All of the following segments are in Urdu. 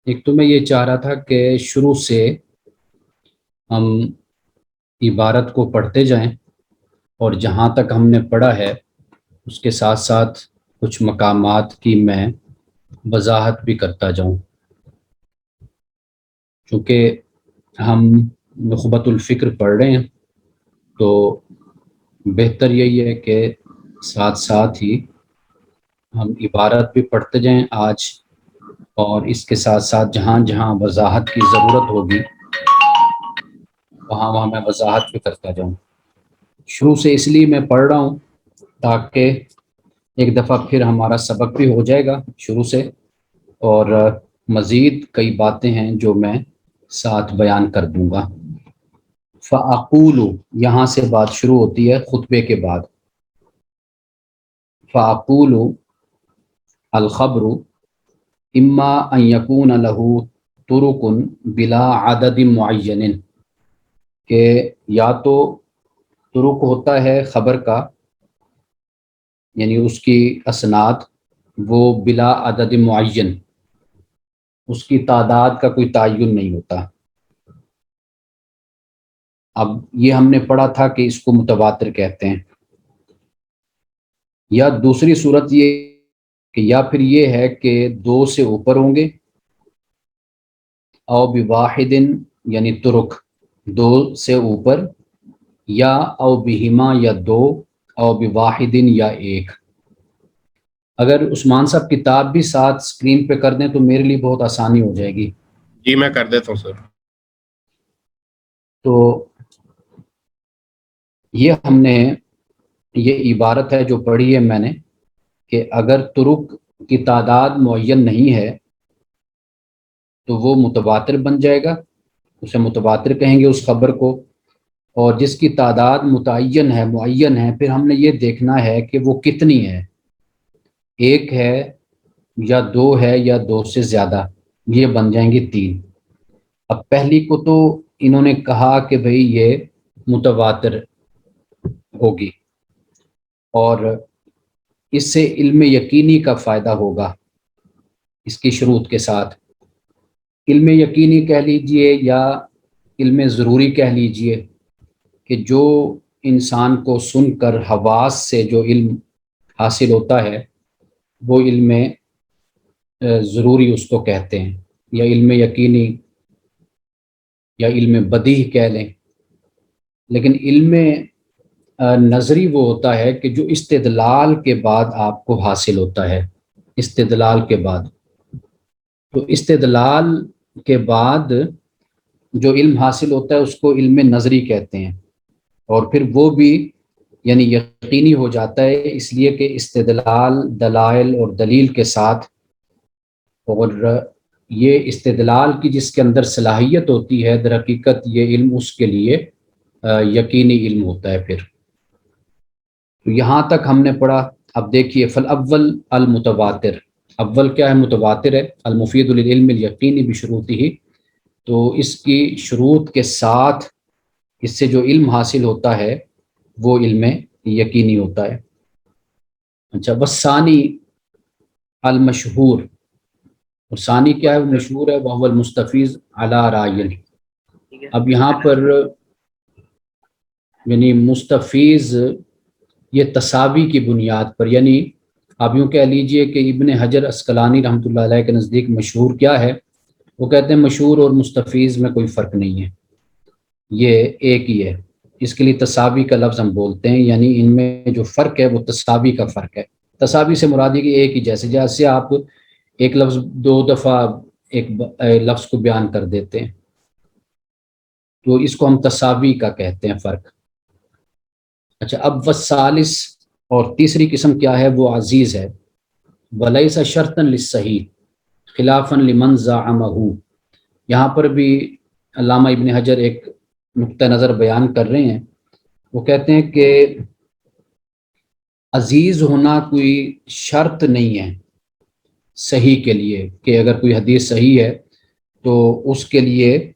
ایک تو میں یہ چاہ رہا تھا کہ شروع سے ہم عبارت کو پڑھتے جائیں، اور جہاں تک ہم نے پڑھا ہے اس کے ساتھ ساتھ کچھ مقامات کی میں وضاحت بھی کرتا جاؤں، چونکہ ہم نخبۃ الفکر پڑھ رہے ہیں تو بہتر یہی ہے کہ ساتھ ساتھ ہی ہم عبارت بھی پڑھتے جائیں آج، اور اس کے ساتھ ساتھ جہاں جہاں وضاحت کی ضرورت ہوگی وہاں وہاں میں وضاحت بھی کرتا جاؤں۔ شروع سے اس لیے میں پڑھ رہا ہوں تاکہ ایک دفعہ پھر ہمارا سبق بھی ہو جائے گا شروع سے، اور مزید کئی باتیں ہیں جو میں ساتھ بیان کر دوں گا۔ فَأَقُولُ، یہاں سے بات شروع ہوتی ہے خطبے کے بعد۔ فَأَقُولُ الخبر اما ان یکون لہ طرق بلا عدد معین، کہ یا تو طرق ہوتا ہے خبر کا، یعنی اس کی اسناد، وہ بلا عدد معین، اس کی تعداد کا کوئی تعین نہیں ہوتا۔ اب یہ ہم نے پڑھا تھا کہ اس کو متواتر کہتے ہیں، یا دوسری صورت یہ کہ یا پھر یہ ہے کہ دو سے اوپر ہوں گے، او بواحد، یعنی طرق دو سے اوپر، یا او بہما، یا دو، او بواحد، یا ایک۔ اگر عثمان صاحب کتاب بھی ساتھ اسکرین پہ کر دیں تو میرے لیے بہت آسانی ہو جائے گی۔ جی میں کر دیتا ہوں سر۔ تو یہ ہم نے یہ عبارت ہے جو پڑھی ہے میں نے، کہ اگر طرق کی تعداد معین نہیں ہے تو وہ متواتر بن جائے گا، اسے متواتر کہیں گے اس خبر کو، اور جس کی تعداد متعین ہے، معین ہے، پھر ہم نے یہ دیکھنا ہے کہ وہ کتنی ہے، ایک ہے یا دو ہے یا دو سے زیادہ، یہ بن جائیں گی تین۔ اب پہلی کو تو انہوں نے کہا کہ بھئی یہ متواتر ہوگی، اور اس سے علم یقینی کا فائدہ ہوگا اس کی شروط کے ساتھ۔ علم یقینی کہہ لیجئے یا علم ضروری کہہ لیجئے، کہ جو انسان کو سن کر حواس سے جو علم حاصل ہوتا ہے وہ علم ضروری اس کو کہتے ہیں، یا علم یقینی، یا علم بدیہہ کہہ لیں۔ لیکن علم نظری وہ ہوتا ہے کہ جو استدلال کے بعد آپ کو حاصل ہوتا ہے، استدلال کے بعد۔ تو استدلال کے بعد جو علم حاصل ہوتا ہے اس کو علم نظری کہتے ہیں، اور پھر وہ بھی یعنی یقینی ہو جاتا ہے، اس لیے کہ استدلال دلائل اور دلیل کے ساتھ، اور یہ استدلال کی جس کے اندر صلاحیت ہوتی ہے در حقیقت یہ علم اس کے لیے یقینی علم ہوتا ہے پھر۔ تو یہاں تک ہم نے پڑھا۔ اب دیکھیے فالاول المتواتر، اول کیا ہے؟ متواتر ہے، المفید للعلم الیقینی بشروطہ، تو اس کی شروط کے ساتھ اس سے جو علم حاصل ہوتا ہے وہ علم یقینی ہوتا ہے۔ اچھا، والثانی المشہور، اور ثانی کیا ہے؟ وہ مشہور ہے، وهو المستفیض علی رائل۔ اب یہاں پر یعنی مستفیض یہ تساوی کی بنیاد پر، یعنی آپ یوں کہہ لیجئے کہ ابن حجر عسقلانی رحمۃ اللہ علیہ کے نزدیک مشہور کیا ہے؟ وہ کہتے ہیں مشہور اور مستفیض میں کوئی فرق نہیں ہے، یہ ایک ہی ہے۔ اس کے لیے تساوی کا لفظ ہم بولتے ہیں، یعنی ان میں جو فرق ہے وہ تساوی کا فرق ہے۔ تساوی سے مراد ہے کہ ایک ہی جیسے آپ ایک لفظ دو دفعہ ایک لفظ کو بیان کر دیتے ہیں، تو اس کو ہم تساوی کا کہتے ہیں فرق۔ اچھا، اب والثالث، اور تیسری قسم کیا ہے؟ وہ عزیز ہے، ولیس شرطا للصحیح خلافا لمن زعمہ۔ یہاں پر بھی علامہ ابن حجر ایک نقطہ نظر بیان کر رہے ہیں، وہ کہتے ہیں کہ عزیز ہونا کوئی شرط نہیں ہے صحیح کے لیے، کہ اگر کوئی حدیث صحیح ہے تو اس کے لیے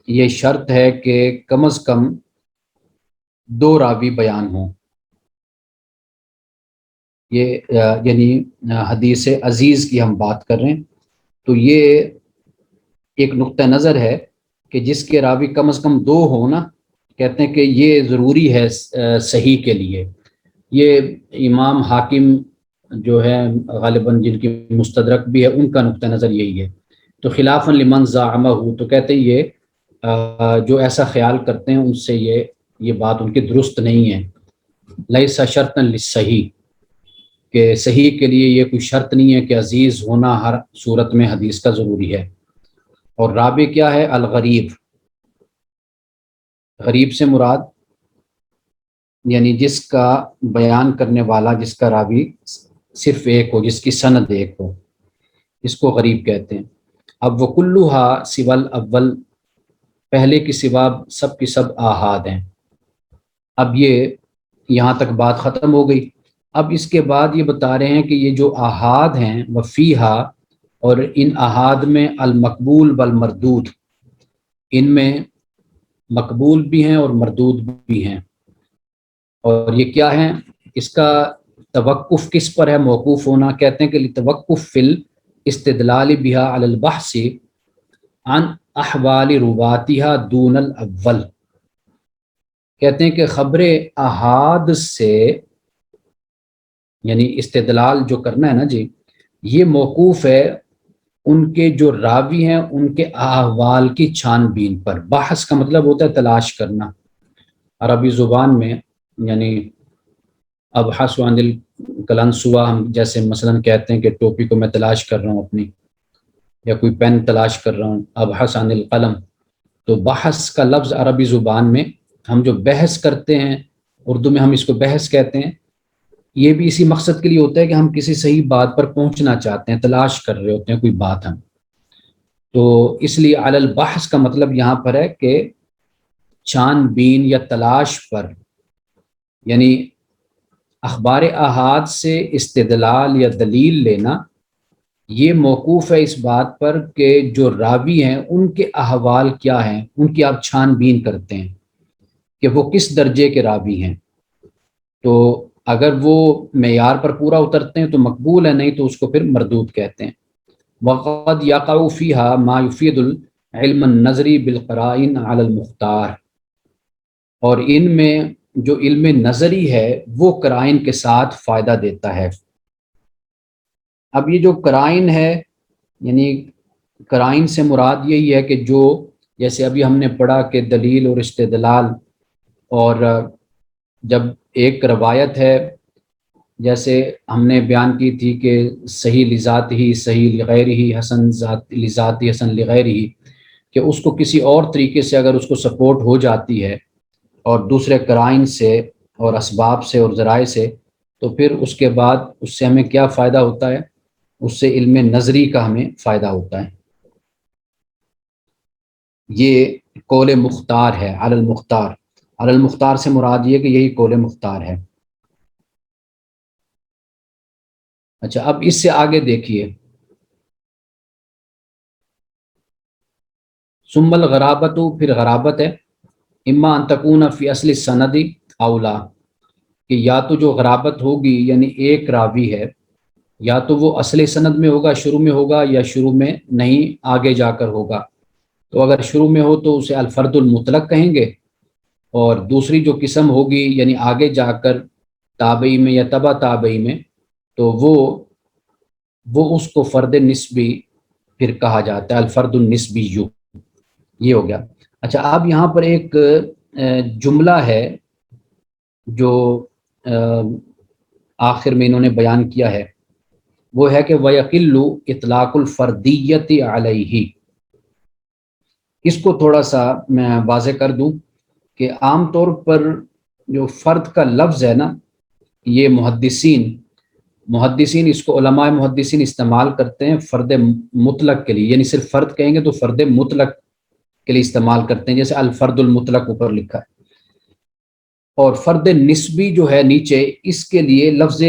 یہ شرط ہے کہ کم از کم دو راوی بیان ہوں۔ یہ یعنی حدیث عزیز کی ہم بات کر رہے ہیں، تو یہ ایک نقطہ نظر ہے کہ جس کے راوی کم از کم دو ہوں نا، کہتے ہیں کہ یہ ضروری ہے صحیح کے لیے. یہ امام حاکم جو ہے غالباً جن کی مستدرک بھی ہے ان کا نقطہ نظر یہی ہے. تو خلافاً لمن زعمہ، تو کہتے ہیں یہ جو ایسا خیال کرتے ہیں ان سے یہ بات ان کی درست نہیں ہے. لیس شرطا للصحیح، کہ صحیح کے لیے یہ کوئی شرط نہیں ہے کہ عزیز ہونا ہر صورت میں حدیث کا ضروری ہے. اور رابع کیا ہے؟ الغریب. غریب سے مراد یعنی جس کا بیان کرنے والا، جس کا راوی صرف ایک ہو، جس کی سند ایک ہو، اس کو غریب کہتے ہیں. اب وہ کلھا سوى الاول، پہلے کی سوا سب کی سب آحاد ہیں. اب یہ یہاں تک بات ختم ہو گئی. اب اس کے بعد یہ بتا رہے ہیں کہ یہ جو آحاد ہیں وفیہا، اور ان آحاد میں المقبول والمردود، ان میں مقبول بھی ہیں اور مردود بھی ہیں. اور یہ کیا ہیں؟ اس کا توقف کس پر ہے موقوف ہونا؟ کہتے ہیں کہ لتوقف فی الاستدلال بها علی البحث عن احوال رواتها دون الاول. کہتے ہیں کہ خبر احاد سے یعنی استدلال جو کرنا ہے نا جی، یہ موقوف ہے ان کے جو راوی ہیں ان کے احوال کی چھان بین پر. بحث کا مطلب ہوتا ہے تلاش کرنا عربی زبان میں، یعنی ابحث عن القلنسوہ، ہم جیسے مثلا کہتے ہیں کہ ٹوپی کو میں تلاش کر رہا ہوں اپنی، یا کوئی پین تلاش کر رہا ہوں، ابحث عن القلم. تو بحث کا لفظ عربی زبان میں ہم جو بحث کرتے ہیں، اردو میں ہم اس کو بحث کہتے ہیں، یہ بھی اسی مقصد کے لیے ہوتا ہے کہ ہم کسی صحیح بات پر پہنچنا چاہتے ہیں، تلاش کر رہے ہوتے ہیں کوئی بات ہم. تو اس لیے علی البحث کا مطلب یہاں پر ہے کہ چھان بین یا تلاش پر، یعنی اخبار احاد سے استدلال یا دلیل لینا یہ موقوف ہے اس بات پر کہ جو راوی ہیں ان کے احوال کیا ہیں، ان کی آپ چھان بین کرتے ہیں کہ وہ کس درجے کے راوی ہیں. تو اگر وہ معیار پر پورا اترتے ہیں تو مقبول ہے، نہیں تو اس کو پھر مردود کہتے ہیں. وقد یقع فیہا ما یفید العلم النظری بالقرائن علی المختار، اور ان میں جو علم نظری ہے وہ قرائن کے ساتھ فائدہ دیتا ہے. اب یہ جو قرائن ہے، یعنی قرائن سے مراد یہی ہے کہ جو جیسے ابھی ہم نے پڑھا کہ دلیل اور استدلال، اور جب ایک روایت ہے جیسے ہم نے بیان کی تھی کہ صحیح لذات ہی صحیح لغیر ہی حسن لذات ہی حسن لغیر ہی، کہ اس کو کسی اور طریقے سے اگر اس کو سپورٹ ہو جاتی ہے اور دوسرے قرائن سے اور اسباب سے اور ذرائع سے، تو پھر اس کے بعد اس سے ہمیں کیا فائدہ ہوتا ہے؟ اس سے علم نظری کا ہمیں فائدہ ہوتا ہے. یہ قول مختار ہے. علی المختار، علی المختار سے مراد یہ کہ یہی قول مختار ہے. اچھا، اب اس سے آگے دیکھیے، ثم الغرابت، پھر غرابت ہے. اما ان تکون فی اصل سندی اولا، کہ یا تو جو غرابت ہوگی یعنی ایک راوی ہے، یا تو وہ اصل سند میں ہوگا، شروع میں ہوگا، یا شروع میں نہیں آگے جا کر ہوگا. تو اگر شروع میں ہو تو اسے الفرد المطلق کہیں گے، اور دوسری جو قسم ہوگی یعنی آگے جا کر تابعی میں یا تبع تابعی میں، تو وہ اس کو فرد نسبی پھر کہا جاتا ہے، الفرد النسبی. یہ ہو گیا. اچھا، اب یہاں پر ایک جملہ ہے جو آخر میں انہوں نے بیان کیا ہے، وہ ہے کہ وَيَقِلُّ اطلاق الفردیت علیہ. اس کو تھوڑا سا میں واضح کر دوں کہ عام طور پر جو فرد کا لفظ ہے نا، یہ محدثین اس کو علماء محدثین استعمال کرتے ہیں فرد مطلق کے لیے، یعنی صرف فرد کہیں گے تو فرد مطلق کے لیے استعمال کرتے ہیں، جیسے الفرد المطلق اوپر لکھا ہے. اور فرد نسبی جو ہے نیچے، اس کے لیے لفظ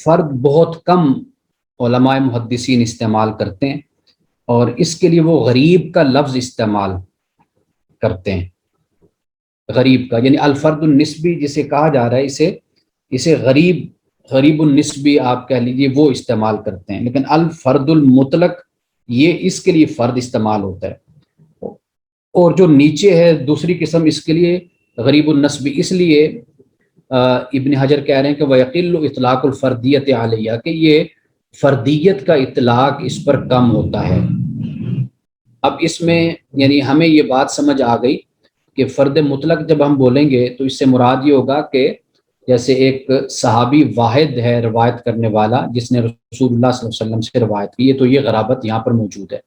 فرد بہت کم علماء محدثین استعمال کرتے ہیں، اور اس کے لیے وہ غریب کا لفظ استعمال کرتے ہیں. غریب کا یعنی الفرد النسبی جسے کہا جا رہا ہے، اسے غریب النسبی آپ کہہ لیجیے، وہ استعمال کرتے ہیں. لیکن الفرد المطلق یہ اس کے لیے فرد استعمال ہوتا ہے. اور جو نیچے ہے دوسری قسم، اس کے لیے غریب النسب، اس لیے ابن حجر کہہ رہے ہیں کہ وَيَقِلُّ اطلاق الفردیت علیہ، کہ یہ فردیت کا اطلاق اس پر کم ہوتا ہے۔ اب اس میں یعنی ہمیں یہ بات سمجھ آ گئی کہ فرد مطلق جب ہم بولیں گے تو اس سے مراد یہ ہوگا کہ جیسے ایک صحابی واحد ہے روایت کرنے والا جس نے رسول اللہ صلی اللہ علیہ وسلم سے روایت کی ہے، تو یہ غرابت یہاں پر موجود ہے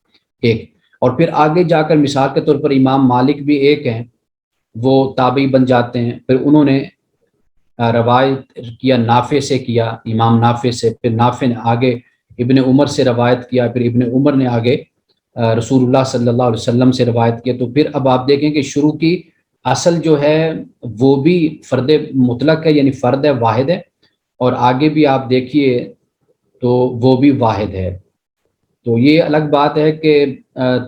ایک۔ اور پھر آگے جا کر مثال کے طور پر امام مالک بھی ایک ہیں، وہ تابعی بن جاتے ہیں، پھر انہوں نے روایت کیا نافع سے، کیا امام نافع سے، پھر نافع نے آگے ابن عمر سے روایت کیا، پھر ابن عمر نے آگے رسول اللہ صلی اللہ علیہ وسلم سے روایت کیا۔ تو پھر اب آپ دیکھیں کہ شروع کی اصل جو ہے وہ بھی فرد مطلق ہے، یعنی فرد ہے، واحد ہے، اور آگے بھی آپ دیکھیے تو وہ بھی واحد ہے۔ تو یہ الگ بات ہے کہ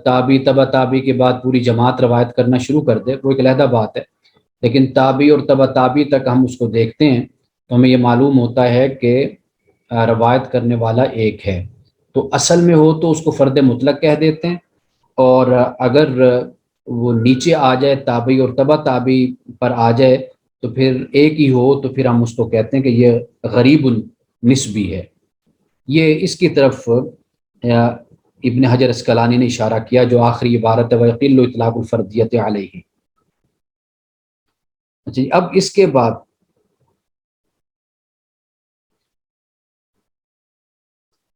تابعی تبع تابعی کے بعد پوری جماعت روایت کرنا شروع کر دے، وہ ایک علیحدہ بات ہے، لیکن تابعی اور تبع تابعی تک ہم اس کو دیکھتے ہیں تو ہمیں یہ معلوم ہوتا ہے کہ روایت کرنے والا ایک ہے۔ تو اصل میں ہو تو اس کو فرد مطلق کہہ دیتے ہیں، اور اگر وہ نیچے آ جائے تابعی اور تبع تابعی پر آ جائے تو پھر ایک ہی ہو تو پھر ہم اس کو کہتے ہیں کہ یہ غریب النسبی ہے۔ یہ اس کی طرف ابن حجر اسقلانی نے اشارہ کیا جو آخری عبارت ہے وَيَقِلُّ اطلاق الفردیت علیہ۔ جی اب اس کے بعد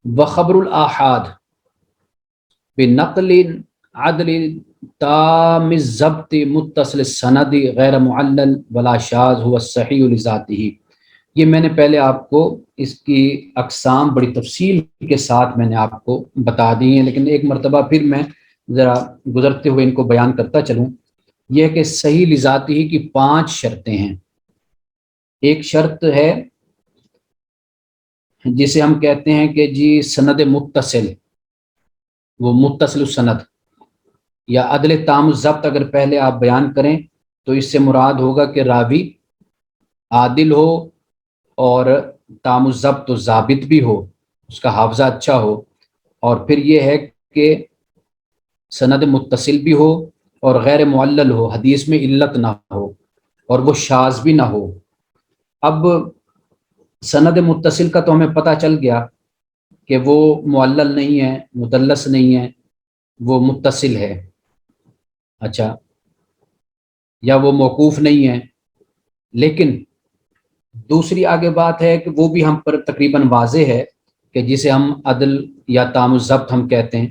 وخبر الآحاد بنقل عدل تام الضبط متصل السند غیر معلل ولا شاذ هو الصحیح لذاته۔ یہ میں نے پہلے آپ کو اس کی اقسام بڑی تفصیل کے ساتھ میں نے آپ کو بتا دی ہیں، لیکن ایک مرتبہ پھر میں ذرا گزرتے ہوئے ان کو بیان کرتا چلوں۔ یہ کہ صحیح لذاتی کی 5 شرطیں ہیں۔ ایک شرط ہے جسے ہم کہتے ہیں کہ جی سند متصل، وہ متصل السند یا عدل تام الضبط اگر پہلے آپ بیان کریں تو اس سے مراد ہوگا کہ راوی عادل ہو اور تام الضبط و ضابط بھی ہو، اس کا حافظہ اچھا ہو، اور پھر یہ ہے کہ سند متصل بھی ہو اور غیر معلل ہو، حدیث میں علت نہ ہو، اور وہ شاذ بھی نہ ہو۔ اب سند متصل کا تو ہمیں پتہ چل گیا کہ وہ معلل نہیں ہے، مدلس نہیں ہے، وہ متصل ہے، اچھا، یا وہ موقوف نہیں ہے۔ لیکن دوسری آگے بات ہے کہ وہ بھی ہم پر تقریباً واضح ہے کہ جسے ہم عدل یا تام الضبط ہم کہتے ہیں،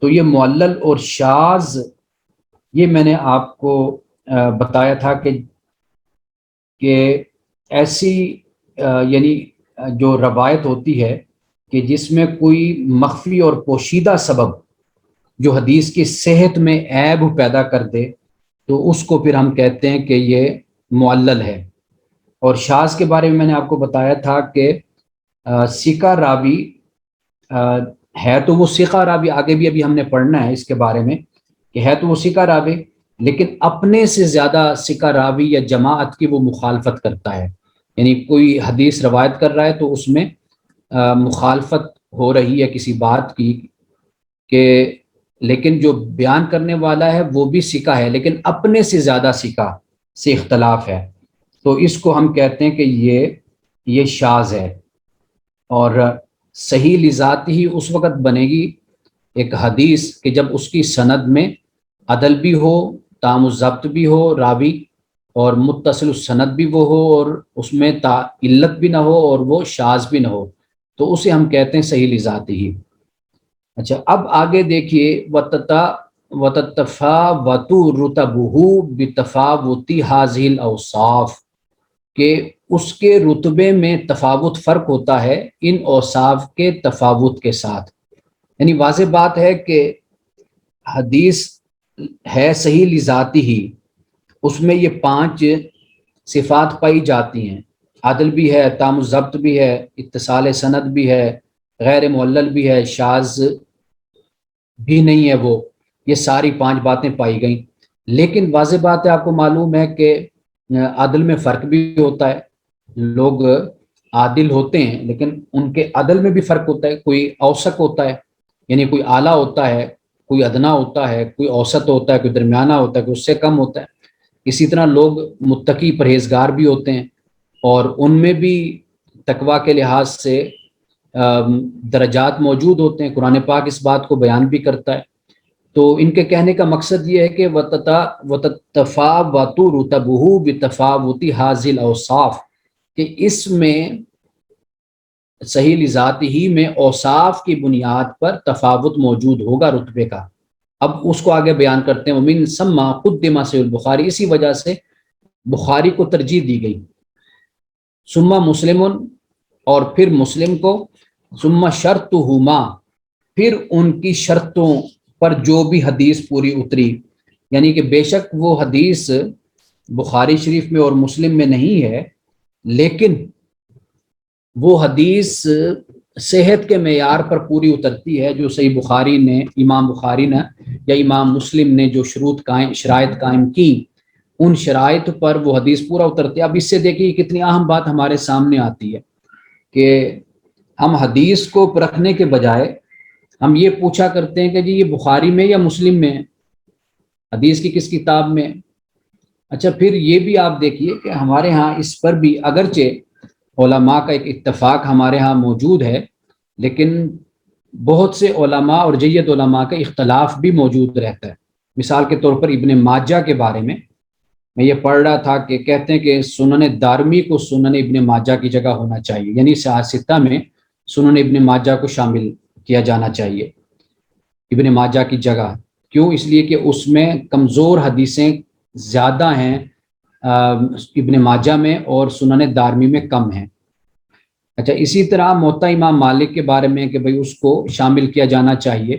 تو یہ معلل اور شاذ، یہ میں نے آپ کو بتایا تھا کہ ایسی یعنی جو روایت ہوتی ہے کہ جس میں کوئی مخفی اور پوشیدہ سبب جو حدیث کی صحت میں عیب پیدا کر دے تو اس کو پھر ہم کہتے ہیں کہ یہ معلل ہے۔ اور شاذ کے بارے میں نے آپ کو بتایا تھا کہ ثقہ راوی ہے تو وہ ثقہ راوی، آگے بھی ابھی ہم نے پڑھنا ہے اس کے بارے میں کہ ہے تو وہ ثقہ راوی، لیکن اپنے سے زیادہ ثقہ راوی یا جماعت کی وہ مخالفت کرتا ہے، یعنی کوئی حدیث روایت کر رہا ہے تو اس میں مخالفت ہو رہی ہے کسی بات کی، کہ لیکن جو بیان کرنے والا ہے وہ بھی ثقہ ہے لیکن اپنے سے زیادہ ثقہ سے اختلاف ہے، تو اس کو ہم کہتے ہیں کہ یہ شاذ ہے۔ اور صحیح لذات ہی اس وقت بنے گی ایک حدیث کہ جب اس کی سند میں عدل بھی ہو، تام الضبط بھی ہو راوی، اور متصل السند بھی وہ ہو، اور اس میں علت بھی نہ ہو اور وہ شاذ بھی نہ ہو، تو اسے ہم کہتے ہیں صحیح لذات ہی۔ اچھا اب آگے دیکھیے وتتفاوت رتبہ بتفاوت هذه الاوصاف، کہ اس کے رتبے میں تفاوت، فرق ہوتا ہے ان اوصاف کے تفاوت کے ساتھ۔ یعنی واضح بات ہے کہ حدیث ہے صحیح لذاتی ہی، اس میں یہ 5 صفات پائی جاتی ہیں، عدل بھی ہے، تام الضبط بھی ہے، اتصال سند بھی ہے، غیر معلل بھی ہے، شاذ بھی نہیں ہے، وہ یہ ساری 5 باتیں پائی گئیں۔ لیکن واضح بات ہے، آپ کو معلوم ہے کہ عدل میں فرق بھی ہوتا ہے، لوگ عادل ہوتے ہیں لیکن ان کے عدل میں بھی فرق ہوتا ہے، کوئی اوسق ہوتا ہے یعنی کوئی اعلیٰ ہوتا ہے کوئی ادنا ہوتا ہے، کوئی اوسط ہوتا ہے، کوئی درمیانہ ہوتا ہے، کوئی اس سے کم ہوتا ہے۔ اسی طرح لوگ متقی پرہیزگار بھی ہوتے ہیں، اور ان میں بھی تقویٰ کے لحاظ سے درجات موجود ہوتے ہیں۔ قرآن پاک اس بات کو بیان بھی کرتا ہے۔ تو ان کے کہنے کا مقصد یہ ہے کہ وَتَتَفَاوَتُ رُتَبُهُ بِتَفَاوُتِ هَذِهِ الْأَوْصَافِ، کہ اس میں صحیح لذات ہی میں اوصاف کی بنیاد پر تفاوت موجود ہوگا رتبے کا۔ اب اس کو آگے بیان کرتے ہیں، وَمِن ثم قدم صحیح البخاری، اسی وجہ سے بخاری کو ترجیح دی گئی، ثم مسلم، اور پھر مسلم کو، ثم شرطہما، پھر ان کی شرطوں پر جو بھی حدیث پوری اتری، یعنی کہ بے شک وہ حدیث بخاری شریف میں اور مسلم میں نہیں ہے، لیکن وہ حدیث صحت کے معیار پر پوری اترتی ہے جو صحیح بخاری نے، امام بخاری نے یا امام مسلم نے جو شرائط قائم کی، ان شرائط پر وہ حدیث پورا اترتی ہے۔ اب اس سے دیکھیے کتنی اہم بات ہمارے سامنے آتی ہے کہ ہم حدیث کو پرکھنے کے بجائے ہم یہ پوچھا کرتے ہیں کہ جی یہ بخاری میں یا مسلم میں ہے، حدیث کی کس کتاب میں ہے؟ اچھا، پھر یہ بھی آپ دیکھیے کہ ہمارے ہاں اس پر بھی اگرچہ علماء کا ایک اتفاق ہمارے ہاں موجود ہے، لیکن بہت سے علماء اور جید علماء کا اختلاف بھی موجود رہتا ہے۔ مثال کے طور پر ابن ماجہ کے بارے میں یہ پڑھ رہا تھا کہ کہتے ہیں کہ سنن دارمی کو سنن ابن ماجہ کی جگہ ہونا چاہیے، یعنی سیاستہ میں سنن ابن ماجہ کو شامل کیا جانا چاہیے ابن ماجہ کی جگہ۔ کیوں؟ اس لیے کہ اس میں کمزور حدیثیں زیادہ ہیں ابن ماجہ میں، اور سنن دارمی میں کم ہیں۔ اچھا، اسی طرح موطا امام مالک کے بارے میں کہ بھئی اس کو شامل کیا جانا چاہیے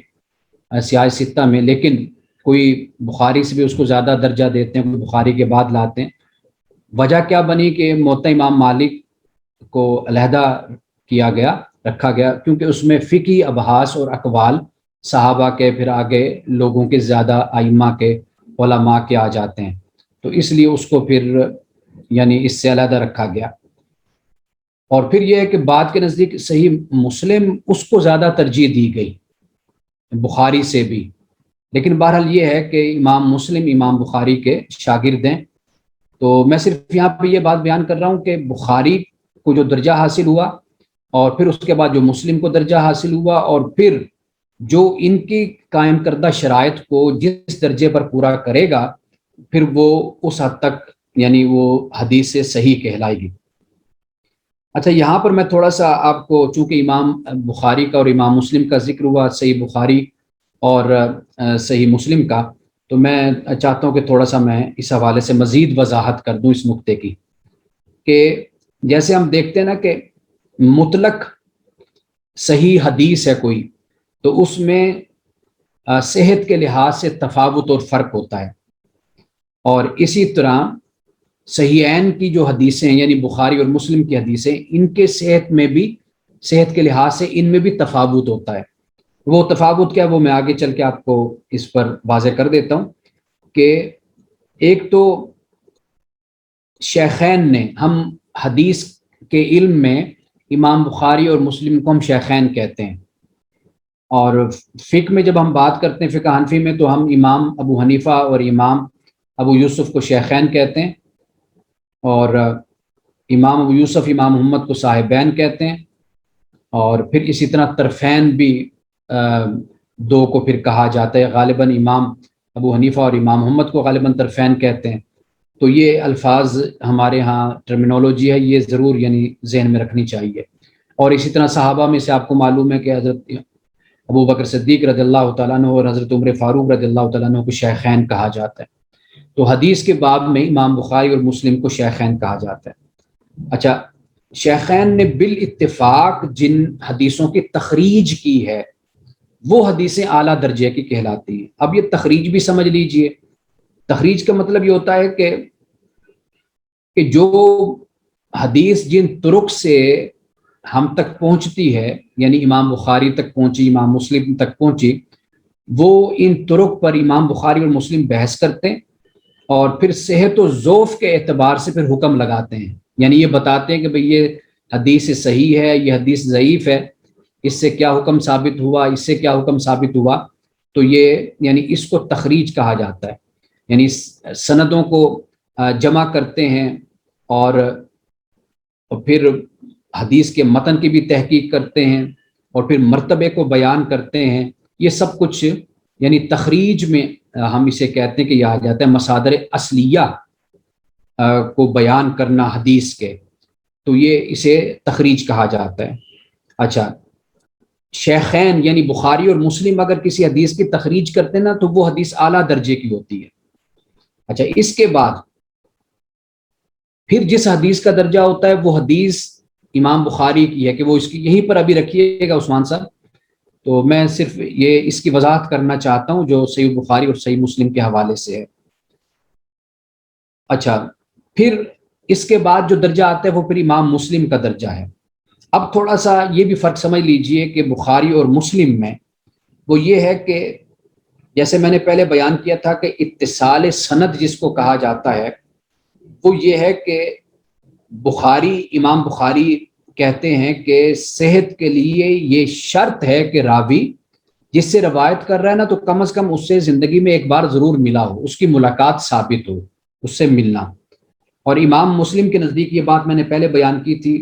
سیاہ ستہ میں، لیکن کوئی بخاری سے بھی اس کو زیادہ درجہ دیتے ہیں، کوئی بخاری کے بعد لاتے ہیں۔ وجہ کیا بنی کہ موطا امام مالک کو علیحدہ کیا گیا، رکھا گیا، کیونکہ اس میں فقہی ابحاث اور اقوال صحابہ کے، پھر آگے لوگوں کے زیادہ ائمہ کے، علماء کے آ جاتے ہیں، تو اس لیے اس کو پھر یعنی اس سے علیحدہ رکھا گیا۔ اور پھر یہ ہے کہ بعد کے نزدیک صحیح مسلم اس کو زیادہ ترجیح دی گئی بخاری سے بھی، لیکن بہرحال یہ ہے کہ امام مسلم امام بخاری کے شاگرد ہیں۔ تو میں صرف یہاں پہ یہ بات بیان کر رہا ہوں کہ بخاری کو جو درجہ حاصل ہوا، اور پھر اس کے بعد جو مسلم کو درجہ حاصل ہوا، اور پھر جو ان کی قائم کردہ شرائط کو جس درجے پر پورا کرے گا، پھر وہ اس حد تک یعنی وہ حدیث سے صحیح کہلائے گی۔ اچھا، یہاں پر میں تھوڑا سا آپ کو، چونکہ امام بخاری کا اور امام مسلم کا ذکر ہوا، صحیح بخاری اور صحیح مسلم کا، تو میں چاہتا ہوں کہ تھوڑا سا میں اس حوالے سے مزید وضاحت کر دوں اس نقطے کی، کہ جیسے ہم دیکھتے ہیں نا کہ مطلق صحیح حدیث ہے کوئی، تو اس میں صحت کے لحاظ سے تفاوت اور فرق ہوتا ہے، اور اسی طرح صحیحین کی جو حدیثیں یعنی بخاری اور مسلم کی حدیثیں، ان کے صحت میں بھی، صحت کے لحاظ سے ان میں بھی تفاوت ہوتا ہے۔ وہ تفاوت کیا ہے وہ میں آگے چل کے آپ کو اس پر واضح کر دیتا ہوں، کہ ایک تو شیخین نے، ہم حدیث کے علم میں امام بخاری اور مسلم کو ہم شیخین کہتے ہیں، اور فقہ میں جب ہم بات کرتے ہیں فقہ حنفی میں، تو ہم امام ابو حنیفہ اور امام ابو یوسف کو شیخین کہتے ہیں، اور امام ابو یوسف امام محمد کو صاحبین کہتے ہیں، اور پھر اسی طرح طرفین بھی دو کو پھر کہا جاتا ہے، غالباً امام ابو حنیفہ اور امام محمد کو غالباً طرفین کہتے ہیں۔ تو یہ الفاظ ہمارے ہاں ٹرمینولوجی ہے، یہ ضرور یعنی ذہن میں رکھنی چاہیے۔ اور اسی طرح صحابہ میں سے آپ کو معلوم ہے کہ حضرت ابو بکر صدیق رضی اللہ تعالیٰ عنہ اور حضرت عمر فاروق رضی اللہ تعالیٰ عنہ کو شیخین کہا جاتا ہے۔ تو حدیث کے باب میں امام بخاری اور مسلم کو شیخین کہا جاتا ہے۔ اچھا، شیخین نے بالاتفاق جن حدیثوں کی تخریج کی ہے وہ حدیثیں اعلیٰ درجے کی کہلاتی ہیں۔ اب یہ تخریج بھی سمجھ لیجئے، تخریج کا مطلب یہ ہوتا ہے کہ جو حدیث جن طرق سے ہم تک پہنچتی ہے، یعنی امام بخاری تک پہنچی، امام مسلم تک پہنچی، وہ ان طرق پر امام بخاری اور مسلم بحث کرتے ہیں، اور پھر صحت و ضعف کے اعتبار سے پھر حکم لگاتے ہیں، یعنی یہ بتاتے ہیں کہ بھئی یہ حدیث صحیح ہے، یہ حدیث ضعیف ہے، اس سے کیا حکم ثابت ہوا، اس سے کیا حکم ثابت ہوا۔ تو یہ یعنی اس کو تخریج کہا جاتا ہے، یعنی سندوں کو جمع کرتے ہیں اور پھر حدیث کے متن کی بھی تحقیق کرتے ہیں اور پھر مرتبے کو بیان کرتے ہیں. یہ سب کچھ یعنی تخریج میں ہم اسے کہتے ہیں کہ یہ آ جاتا ہے مصادر اصلیہ کو بیان کرنا حدیث کے، تو یہ اسے تخریج کہا جاتا ہے. اچھا، شیخین یعنی بخاری اور مسلم اگر کسی حدیث کی تخریج کرتے ہیں نا تو وہ حدیث اعلیٰ درجے کی ہوتی ہے. اچھا، اس کے بعد پھر جس حدیث کا درجہ ہوتا ہے وہ حدیث امام بخاری کی ہے، کہ وہ اس کی یہیں پر ابھی رکھیے گا عثمان صاحب، تو میں صرف یہ اس کی وضاحت کرنا چاہتا ہوں جو صحیح بخاری اور صحیح مسلم کے حوالے سے ہے. اچھا، پھر اس کے بعد جو درجہ آتا ہے وہ پھر امام مسلم کا درجہ ہے. اب تھوڑا سا یہ بھی فرق سمجھ لیجئے کہ بخاری اور مسلم میں وہ یہ ہے کہ جیسے میں نے پہلے بیان کیا تھا کہ اتصال سند جس کو کہا جاتا ہے وہ یہ ہے کہ امام بخاری کہتے ہیں کہ صحت کے لیے یہ شرط ہے کہ راوی جس سے روایت کر رہا ہے نا تو کم از کم اس سے زندگی میں ایک بار ضرور ملا ہو، اس کی ملاقات ثابت ہو، اس سے ملنا. اور امام مسلم کے نزدیک یہ بات میں نے پہلے بیان کی تھی،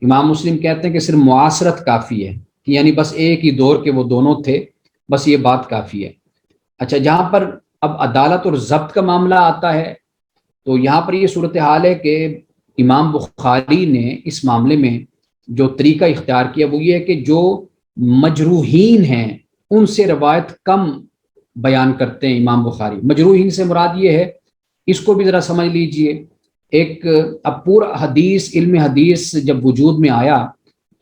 امام مسلم کہتے ہیں کہ صرف معاصرت کافی ہے، کہ یعنی بس ایک ہی دور کے وہ دونوں تھے، بس یہ بات کافی ہے. اچھا، جہاں پر اب عدالت اور ضبط کا معاملہ آتا ہے تو یہاں پر یہ صورتحال ہے کہ امام بخاری نے اس معاملے میں جو طریقہ اختیار کیا وہ یہ ہے کہ جو مجروحین ہیں ان سے روایت کم بیان کرتے ہیں امام بخاری. مجروحین سے مراد یہ ہے، اس کو بھی ذرا سمجھ لیجئے، ایک اب پورا حدیث، علم حدیث جب وجود میں آیا